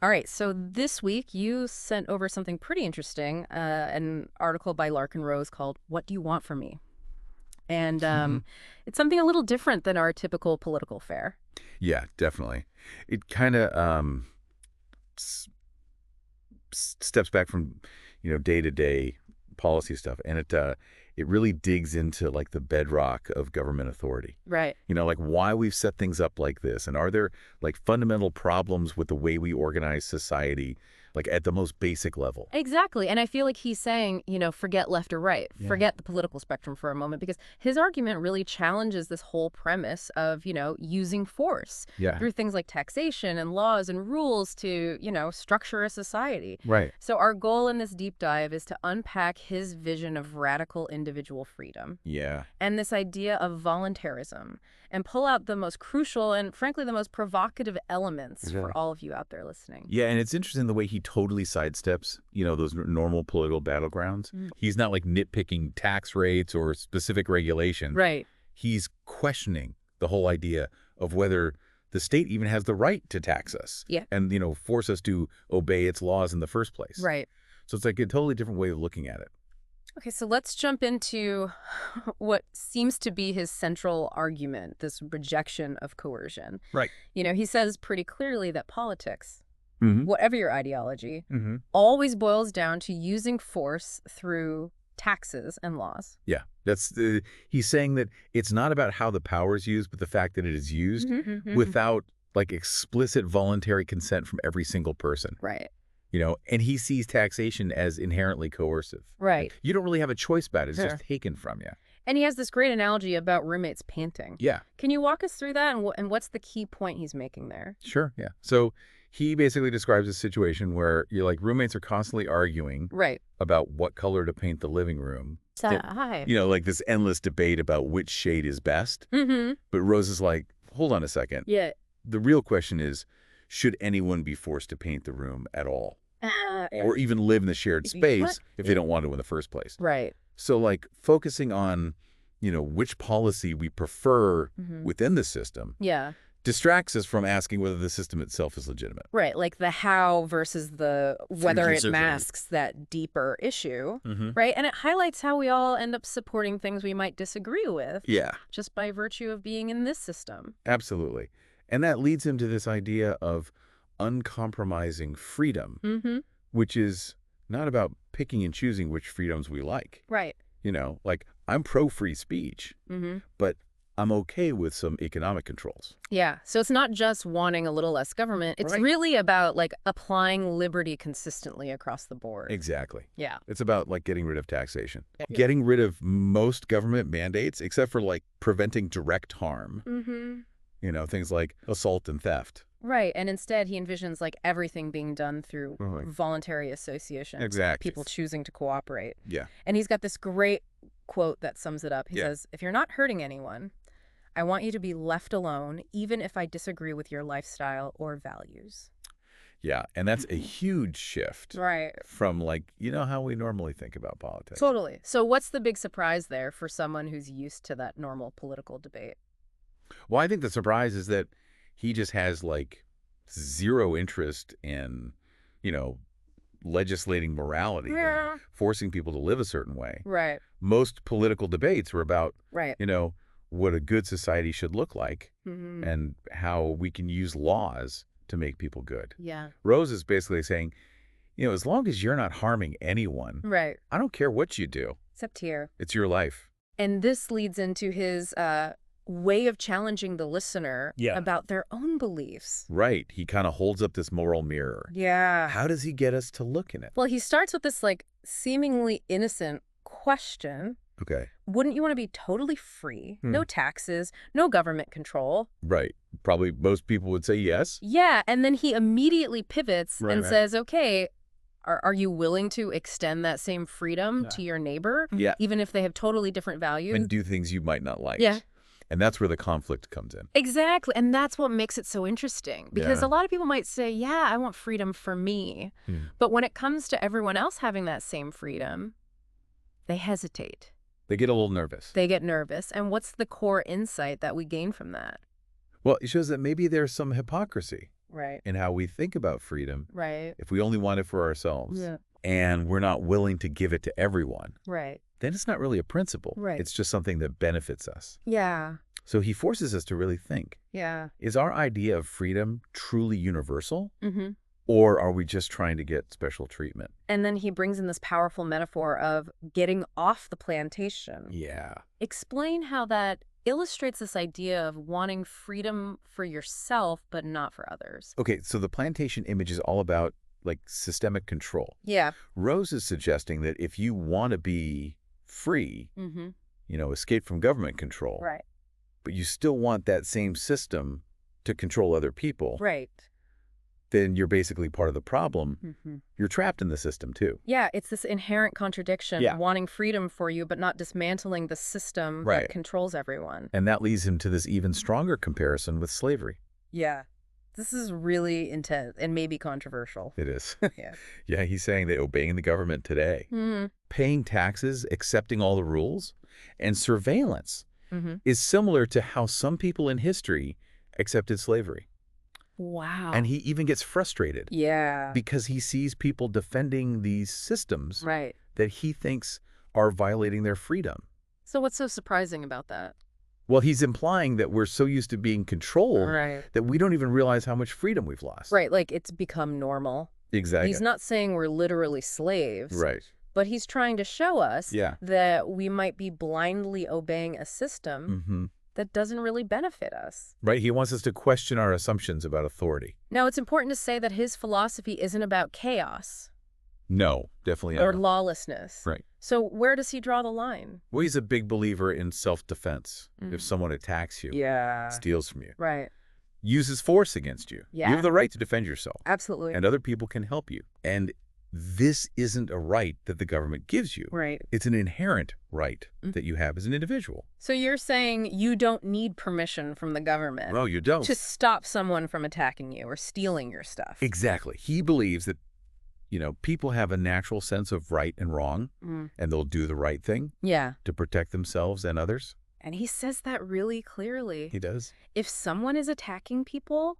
All right, so this week you sent over something pretty interesting, an article by Larken Rose called "What Do You Want From Me?" And it's something a little different than our typical political fare. Yeah, definitely. It kind of s steps back from, day-to-day policy stuff, and it really digs into like the bedrock of government authority. Right. Like why we've set things up like this, and are there like fundamental problems with the way we organize society, like at the most basic level? Exactly. And I feel like he's saying, forget left or right, Yeah. forget the political spectrum for a moment, because his argument really challenges this whole premise of, using force Yeah. through things like taxation and laws and rules to, structure a society. Right. So our goal in this deep dive is to unpack his vision of radical individual freedom Yeah. and this idea of voluntarism and pull out the most crucial and, frankly, the most provocative elements for all of you out there listening. Yeah, and it's interesting the way he totally sidesteps, those normal political battlegrounds. Mm. He's not like nitpicking tax rates or specific regulations. Right. He's questioning the whole idea of whether the state even has the right to tax us. Yeah. And, force us to obey its laws in the first place. Right. So it's like a totally different way of looking at it. Okay, so let's jump into what seems to be his central argument, this rejection of coercion. Right. He says pretty clearly that politics, Mm-hmm. whatever your ideology, Mm-hmm. always boils down to using force through taxes and laws. Yeah. He's saying that it's not about how the power is used, but the fact that it is used without like explicit voluntary consent from every single person. Right. And he sees taxation as inherently coercive. Right. You don't really have a choice about it. It's Sure. just taken from you. And he has this great analogy about roommates panting. Yeah, Can you walk us through that and what's the key point he's making there? sure. Yeah. So he basically describes a situation where roommates are constantly arguing Right. about what color to paint the living room. Hi. Like this endless debate about which shade is best. Mm-hmm. But Rose is like, hold on a second. Yeah. The real question is, should anyone be forced to paint the room at all? Or even live in the shared space if they don't want to in the first place? Right. So like focusing on, which policy we prefer within the system Yeah. distracts us from asking whether the system itself is legitimate. Right, like the how versus the whether it Future certainty. masks that deeper issue, Mm-hmm. right? And it highlights how we all end up supporting things we might disagree with Yeah, just by virtue of being in this system. absolutely. And that leads him to this idea of uncompromising freedom, Mm-hmm. which is not about picking and choosing which freedoms we like. Right. Like I'm pro-free speech, Mm-hmm. but I'm okay with some economic controls. Yeah. So it's not just wanting a little less government. It's Right. really about like applying liberty consistently across the board. Exactly. Yeah. It's about like getting rid of taxation, getting rid of most government mandates, except for like preventing direct harm, Mm-hmm. things like assault and theft. Right. And instead he envisions like everything being done through Right. voluntary association. Exactly. People choosing to cooperate. Yeah. And he's got this great quote that sums it up. He Yeah. says, if you're not hurting anyone, I want you to be left alone, even if I disagree with your lifestyle or values. Yeah. And that's a huge shift Right. from like, how we normally think about politics. Totally. So what's the big surprise there for someone who's used to that normal political debate? Well, I think the surprise is that he just has like zero interest in, legislating morality, Yeah. forcing people to live a certain way. Right. Most political debates are about, Right. what a good society should look like Mm-hmm. and how we can use laws to make people good. Yeah. Rose is basically saying, as long as you're not harming anyone, Right. I don't care what you do. Except here. It's your life. And this leads into his way of challenging the listener about their own beliefs. Right. He kind of holds up this moral mirror. Yeah. How does he get us to look in it? Well, he starts with this like seemingly innocent question. Okay. Wouldn't you want to be totally free? Hmm. No taxes, no government control. Right. Probably most people would say yes. Yeah, and then he immediately pivots Right, and right. says, okay, are you willing to extend that same freedom Yeah. to your neighbor? Yeah. Even if they have totally different values? And do things you might not like. Yeah. And that's where the conflict comes in. Exactly. And that's what makes it so interesting. Because Yeah. a lot of people might say, yeah, I want freedom for me. But when it comes to everyone else having that same freedom, they hesitate. They get a little nervous. They get nervous. And what's the core insight that we gain from that? Well, it shows that maybe there's some hypocrisy Right. in how we think about freedom Right. if we only want it for ourselves Yeah. and we're not willing to give it to everyone, Right. then it's not really a principle. Right. It's just something that benefits us. Yeah. So he forces us to really think, Yeah. is our idea of freedom truly universal? Mm-hmm. Or are we just trying to get special treatment? And then he brings in this powerful metaphor of getting off the plantation. Yeah. Explain how that illustrates this idea of wanting freedom for yourself, but not for others. Okay, so the plantation image is all about like systemic control. Yeah. Rose is suggesting that if you want to be free, Mm-hmm. escape from government control, Right. but you still want that same system to control other people, Right. then you're basically part of the problem. Mm-hmm. You're trapped in the system too. Yeah, it's this inherent contradiction, Yeah. wanting freedom for you, but not dismantling the system Right. that controls everyone. And that leads him to this even stronger comparison with slavery. Yeah. This is really intense and maybe controversial. It is. Yeah. Yeah, he's saying that obeying the government today, paying taxes, accepting all the rules, and surveillance Mm-hmm. is similar to how some people in history accepted slavery. Wow. And he even gets frustrated Yeah. because he sees people defending these systems Right. that he thinks are violating their freedom. So what's so surprising about that? Well, he's implying that we're so used to being controlled Right. that we don't even realize how much freedom we've lost. Right, like it's become normal. Exactly. He's not saying we're literally slaves. Right. But he's trying to show us Yeah. that we might be blindly obeying a system Mm-hmm. that doesn't really benefit us. Right. He wants us to question our assumptions about authority. Now, it's important to say that his philosophy isn't about chaos No, definitely or not. lawlessness. Right. So where does he draw the line? Well, he's a big believer in self-defense. Mhm. If someone attacks you, Yeah. steals from you, Right. uses force against you, you Yeah. have the right to defend yourself. Absolutely. And other people can help you. And this isn't a right that the government gives you. Right. It's an inherent right Mm. that you have as an individual. So you're saying you don't need permission from the government Well, you don't. to stop someone from attacking you or stealing your stuff. Exactly. He believes that, people have a natural sense of right and wrong, Mm. and they'll do the right thing Yeah. to protect themselves and others. And he says that really clearly. He does. If someone is attacking people,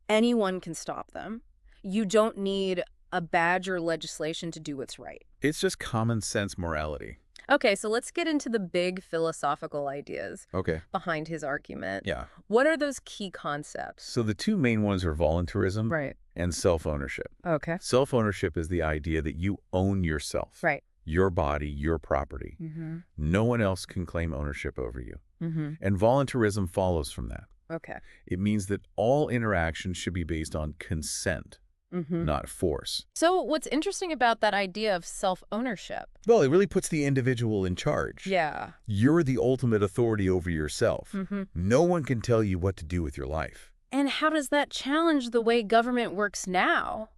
anyone can stop them. You don't need a badge or legislation to do what's right. It's just common sense morality. Okay, so let's get into the big philosophical ideas Okay. behind his argument. Yeah. What are those key concepts? So the two main ones are voluntarism Right. and self-ownership. Okay. Self-ownership is the idea that you own yourself. Right. Your body, your property. Mm-hmm. No one else can claim ownership over you. Mm-hmm. And voluntarism follows from that. Okay. It means that all interactions should be based on consent, Mm-hmm. not force. So what's interesting about that idea of self-ownership? Well, it really puts the individual in charge. Yeah. You're the ultimate authority over yourself. Mm-hmm. No one can tell you what to do with your life. And how does that challenge the way government works now?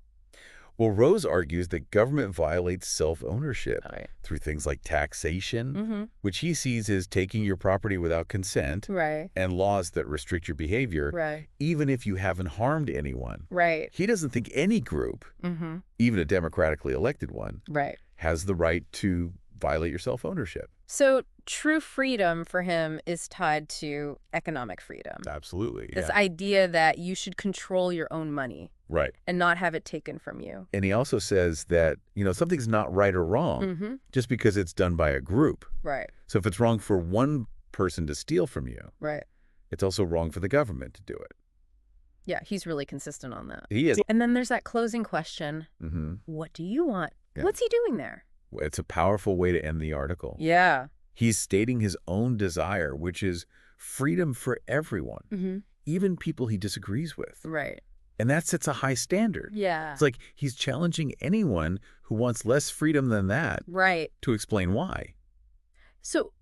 Well, Rose argues that government violates self-ownership Right. through things like taxation, Mm-hmm. which he sees as taking your property without consent, Right. and laws that restrict your behavior, Right. even if you haven't harmed anyone. Right. He doesn't think any group, Mm-hmm. even a democratically elected one, Right. has the right to violate your self-ownership. So true freedom for him is tied to economic freedom. Absolutely. This Yeah. idea that you should control your own money Right. and not have it taken from you. And he also says that, something's not right or wrong Mm-hmm. just because it's done by a group. Right. So if it's wrong for one person to steal from you, Right. it's also wrong for the government to do it. Yeah, he's really consistent on that. He is. And then there's that closing question. Mm-hmm. What do you want? Yeah. What's he doing there? It's a powerful way to end the article. Yeah. He's stating his own desire, which is freedom for everyone, Mm-hmm. even people he disagrees with. Right. And that sets a high standard. Yeah. It's like he's challenging anyone who wants less freedom than that Right. to explain why. So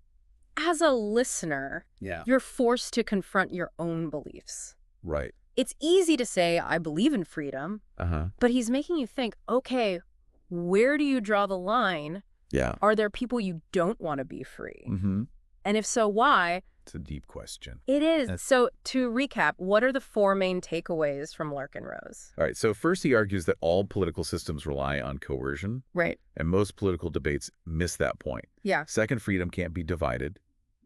as a listener, Yeah. you're forced to confront your own beliefs. Right. It's easy to say, I believe in freedom, Uh-huh. but he's making you think, okay, where do you draw the line? Yeah. Are there people you don't want to be free? Mm-hmm. And if so, why? It's a deep question. It is. That's- So to recap, what are the four main takeaways from Larken Rose? All right. So first, he argues that all political systems rely on coercion, Right. and most political debates miss that point. Yeah. Second, freedom can't be divided.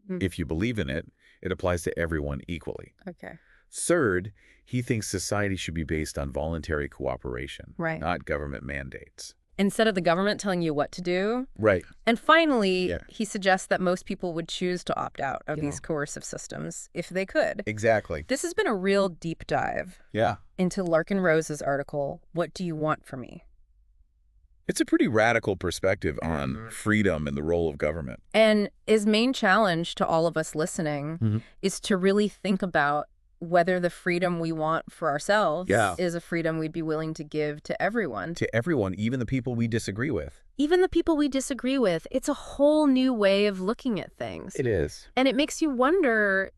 Mm. If you believe in it, it applies to everyone equally. Okay. Third, he thinks society should be based on voluntary cooperation, Right. not government mandates. Instead of the government telling you what to do. Right. And finally, Yeah. he suggests that most people would choose to opt out of these coercive systems if they could. Exactly. This has been a real deep dive Yeah. into Larken Rose's article, What Do You Want From Me? It's a pretty radical perspective on freedom and the role of government. And his main challenge to all of us listening is to really think about whether the freedom we want for ourselves is a freedom we'd be willing to give to everyone. To everyone, even the people we disagree with. Even the people we disagree with. It's a whole new way of looking at things. It is. And it makes you wonder,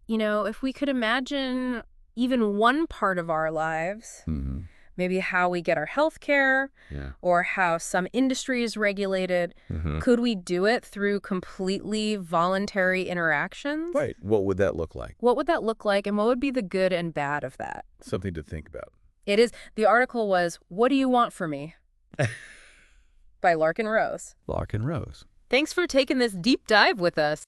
if we could imagine even one part of our lives, maybe how we get our health care or how some industry is regulated, could we do it through completely voluntary interactions? Right. What would that look like? What would that look like, and what would be the good and bad of that? Something to think about. It is. The article was, What Do You Want From Me? by Larken Rose. Larken Rose. Thanks for taking this deep dive with us.